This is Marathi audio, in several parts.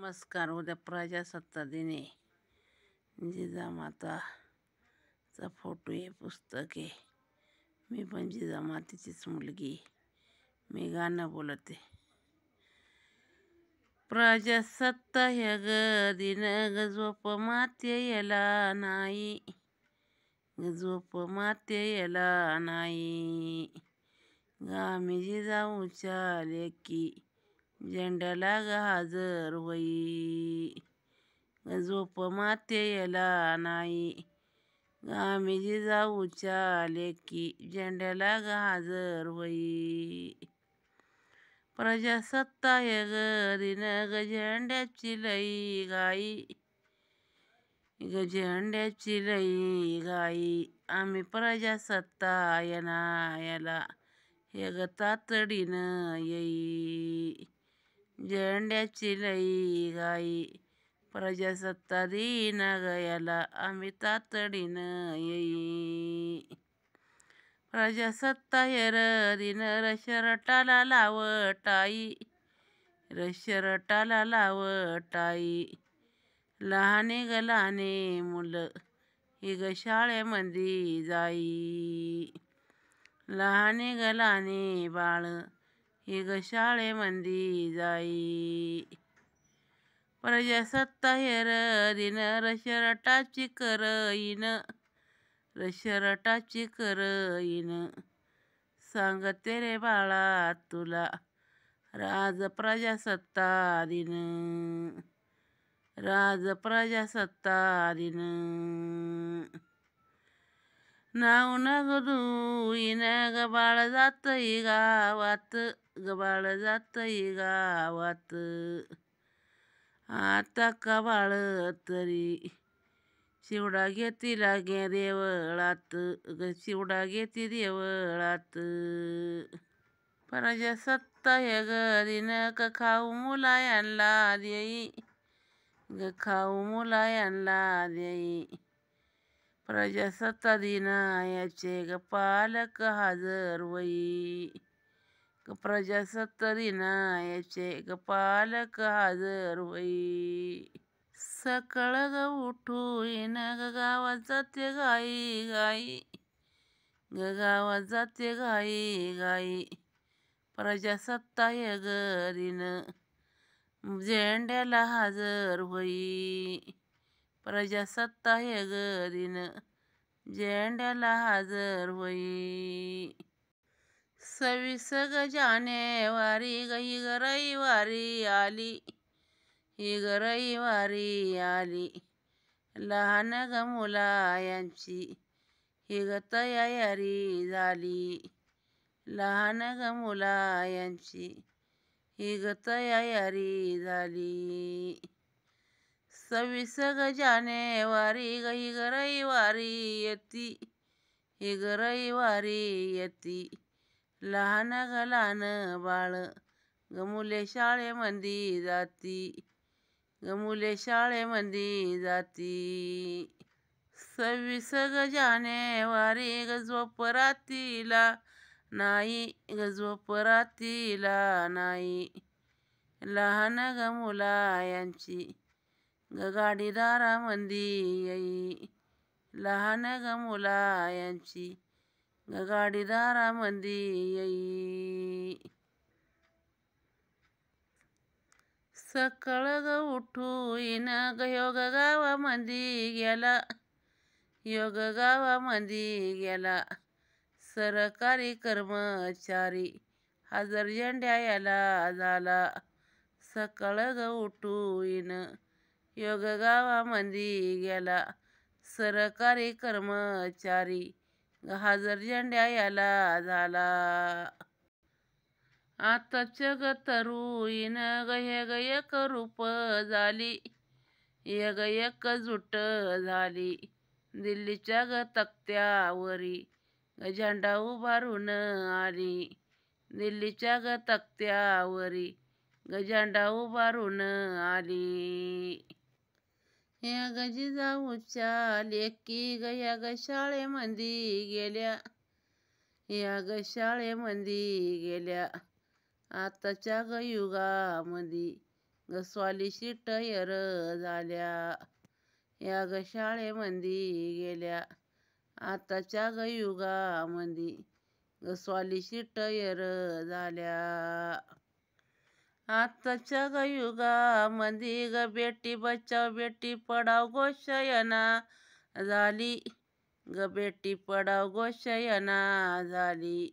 नमस्कार. उद्या प्रजासत्ताक दिन आहे. जिजामाताचा फोटो आहे, पुस्तक आहे. मी पण जिजामातेचीच मुलगी. मी गाणं बोलते. प्रजासत्ताक ह्या ग दिन ग झोप मातेयला नाही, झोप मातेयला नाही. आम्ही जिजाऊच्या लेकी झेंड्याला ग हजर होई, झोप मातेयला नाही. आम्ही जिजाऊच्या लेकी झेंड्याला ग हजर होई. प्रजासत्ताक ग दिन ग झेंड्याची लई घाई, ग झेंड्याची लई घाई. आम्ही प्रजासत्ताक येणायाला हे ग तातडीनं येई, झेंड्याची लई घाई. प्रजासत्ताक दिन गयाला आम्ही तातडीनं येई. प्रजासत्ताक दिन शर्टाला लाव टाई, शर्टाला लाव टाई. लहाने ग लहाने मुलं ही ग शाळेमध्ये जाई, लहाने ग लहाने बाळ ही ग शाळेमध्ये जाई. प्रजासत्ताक दिन शर्टाची करईन, शर्टाची करईन. सांगते रे बाळा तुला राज प्रजासत्ताक दिन, राज प्रजासत्ताक दिन. नाव न धुईन ग बाळ जातई गावात, ग बाळ जातई गावात. आता का बाळ तरी चिवडा घेतील गे देवळात, ग चिवडा घेती देवळात. प्रजासत्ताक ग दिन ग खाऊ मुलायांना देई, ग खाऊ मुलायांना देई. प्रजासत्ताक दिनाचे ग पालक हजर होई, प्रजासत्ताक दिनाचे ग पालक हजर होई. सकाळ ग उठून ग गावात जाते घाई घाई, ग गावात जाते घाई घाई. प्रजासत्ताक ग दिन झेंड्याला हजर होई, प्रजासत्ताक ग दिन झेंड्याला हजर होई. 26 ग जानेवारी ग ही ग रविवारी आली, ही ग रविवारी आली. लहान ग मुलांची ही ग तयारी झाली, लहान ग मुलांची ही ग तयारी झाली. 26 ग जानेवारी ग ही ग रविवारी येती, ही ग रविवारी येती. लहान ग लहान बाळ ग मुले शाळेमध्ये जाती, ग मुले शाळेमध्ये जाती. 26 ग जानेवारी ग झोप रात्रीला नाही, ग झोप रात्रीला नाही. लहान ग मुलांची ग गाडी दारामध्ये येई, लहान ग मुलांची ग गाडी दारामध्ये येई. सकाळ ग उठून ग ह्यो ग गावामध्ये गेला, ह्यो ग गावामध्ये गेला. सरकारी कर्मचारी हजर झेंड्याला झाला. सकाळ ग उठून ह्यो ग गावामध्ये गेला. सरकारी कर्मचारी हजर झेंड्याला झाला. आताच्या ग तरुण ग हे ग एक रूप झाली, हे ग एकजूट झाली. दिल्लीच्या ग तख्त्यावरी ग झेंडा उभारून आली, दिल्लीच्या ग तख्त्यावरी ग झेंडा उभारून आली. ह्या ग जिजाऊच्या लेकी ग ह्या ग शाळेमध्ये गेल्या, ह्या ग शाळेमध्ये गेल्या. आताच्या ग युगामध्ये ग स्वालिशी टयर झाल्या. या ग शाळेमंदी गेल्या आताच्या ग युगामंदी ग स्वालिशी टयर झाल्या. आताच्या ग युगामंदी ग बेटी बचाव बेटी पढाव घोषणा झाली. ग बेटी पढाव घोषणा झाली.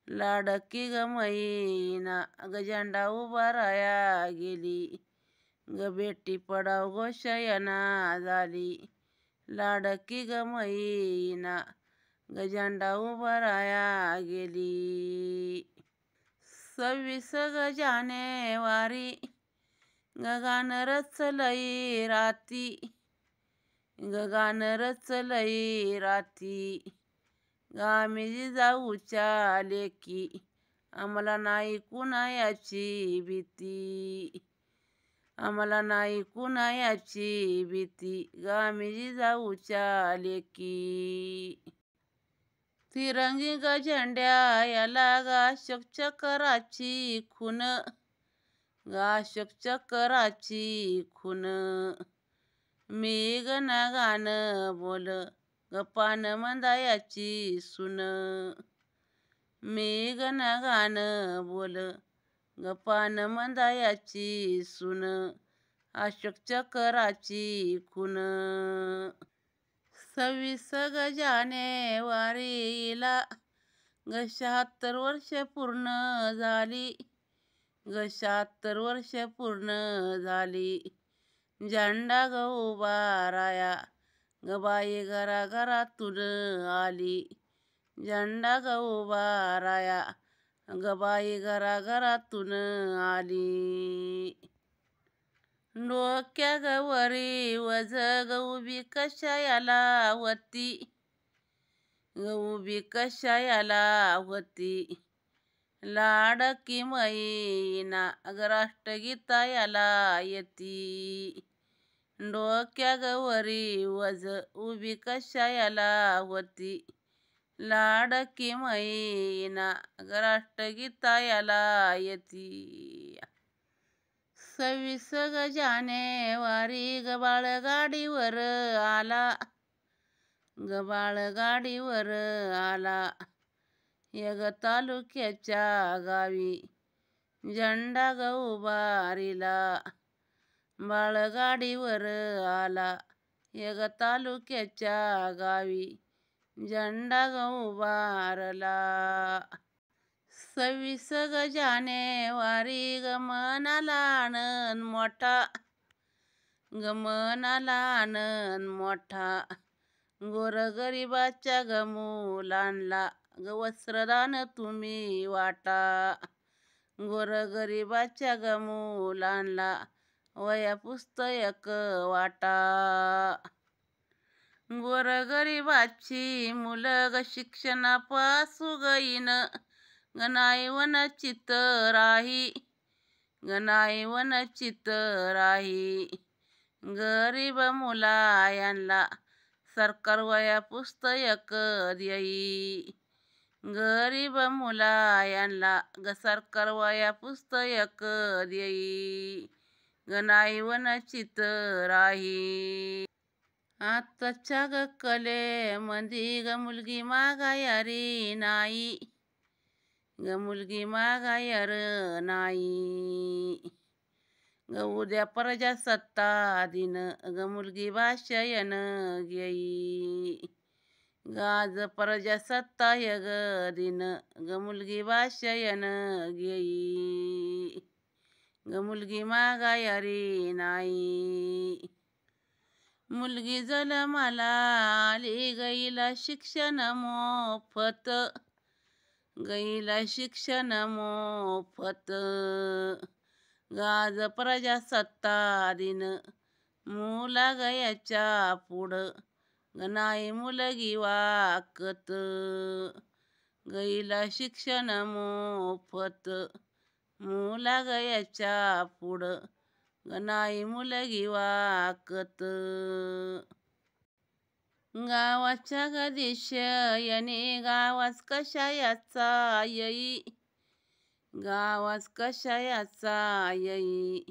लाडकी ग महिना ग झेंडा उभाराया गेली. ग बेटी पढाव घोषणा झाली. लाडकी ग महिना ग झेंडा उभाराया गेली. 26 ग जानेवारी ग गाणं रचलंय राती. ग गाणं रचलंय राती. ग आम्ही जिजाऊच्या लेकी आम्हाला नाही कुणायाची भीती. आम्हाला नाही कुणायाची भीती ग आम्ही जिजाऊच्या लेकी. तिरंगी ग झेंड्याला ग अशोक चक्राची खून. ग अशोक चक्राची खून. मी ग ना गाणं बोल ग पान मंदायाची सून. मी ग ना गाणं बोल ग पान मंदायाची सून. अशोक चक्राची खून. 26 ग जानेवारीला ग 76 वर्ष पूर्ण झाली. ग 76 वर्ष पूर्ण झाली. झेंडा ग उभाराया ग बाई घराघरातून आली. झेंडा ग उभाराया ग बाई घराघरातून आली. डोक्या ग वरी वज ग उभी कशायाला होती. ग उभी कशायाला होती. लाडकी महिना ग राष्ट्रगीतायाला येती. डोक्या ग वरी वज उभी कशायाला होती. लाडकी महिना ग राष्ट्रगीतायाला येती. 26 ग जानेवारी ग बाळगाडीवर आला. ग बाळगाडीवर आला. यग तालुक्याच्या गावी झेंडा ग उभारिला. बाळगाडीवर आला. यग तालुक्याच्या गावी झेंडा ग उभारला. 26 ग जानेवारी ग मनाला आनंद मोठा. ग मनाला आनंद मोठा. गोरगरिबाच्या ग मुलांना ग वस्त्रदान तुम्ही वाटा. गोरगरिबाच्या ग मुलांना वह्या पुस्तक वाटा. गोरगरिबाची मुलं ग शिक्षणापासू गईन ग नाही वंचित राही. ग नाही वंचित राही. गरीब मुलांना सरकार वह्या पुस्तक देई. गरीब मुलांना ग सरकार वह्या पुस्तक देई. ग नाही वंचित राही. आताच्या ग कलेमंदी ग मुलगी मागायारी नाही. ग मुलगी मागायर नाही. ग उद्या प्रजासत्ताक दिन ग मुलगी भाषण घेई. ग आज प्रजासत्ताक ग दिन ग मुलगी भाषण घेई. ग मुलगी मागायारी नाही. मुलगी जन्माला आली गईला शिक्षण मोफत. गईला शिक्षण मोफत. ग आज प्रजासत्ताक दिन मुला गयाच्या पुढं ग नाही मुलगी वाकत. गईला शिक्षण मोफत. मुला गयाच्या पुढं ग नाही मुलगी वाकत. गावाच्या ग दिशेने गावास कशायाचा येई. गावास कशायाचा येई.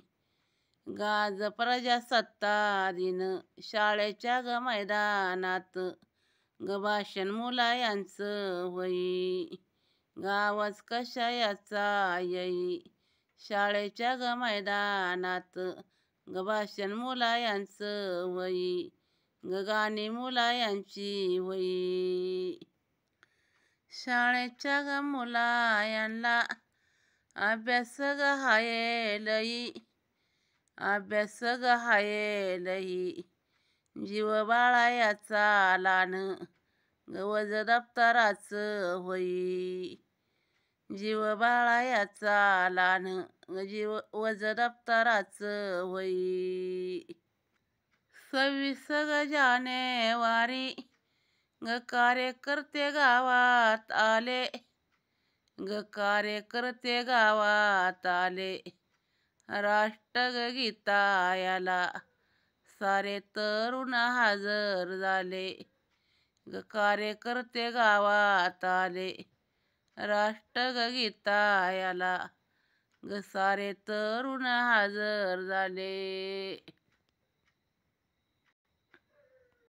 गाज प्रजासत्ता दिन शाळेच्या ग मैदानात ग भाषण मुलायांचं होई. गावच कशायाचा येई शाळेच्या ग मैदानात ग भाषण मुलायांचं होई. ग गाणी मुलायांची होई. शाळेच्या ग मुलायांना अभ्यास ग हाये लई. अभ्यास ग हाये लई. जीव बाळायाचा लान ग वज दप्तराचं होई. जीव बाळायाचा लान ग जीव वज दप्तराचं होई. 26 ग जानेवारी ग कार्यकर्ते गावात आले. ग कार्यकर्ते गावात आले. राष्ट्रगीतायाला सारे तरुण हजर झाले. ग कार्यकर्ते गावात आले. राष्ट्रगीतायाला ग सारे तरुण हजर झाले.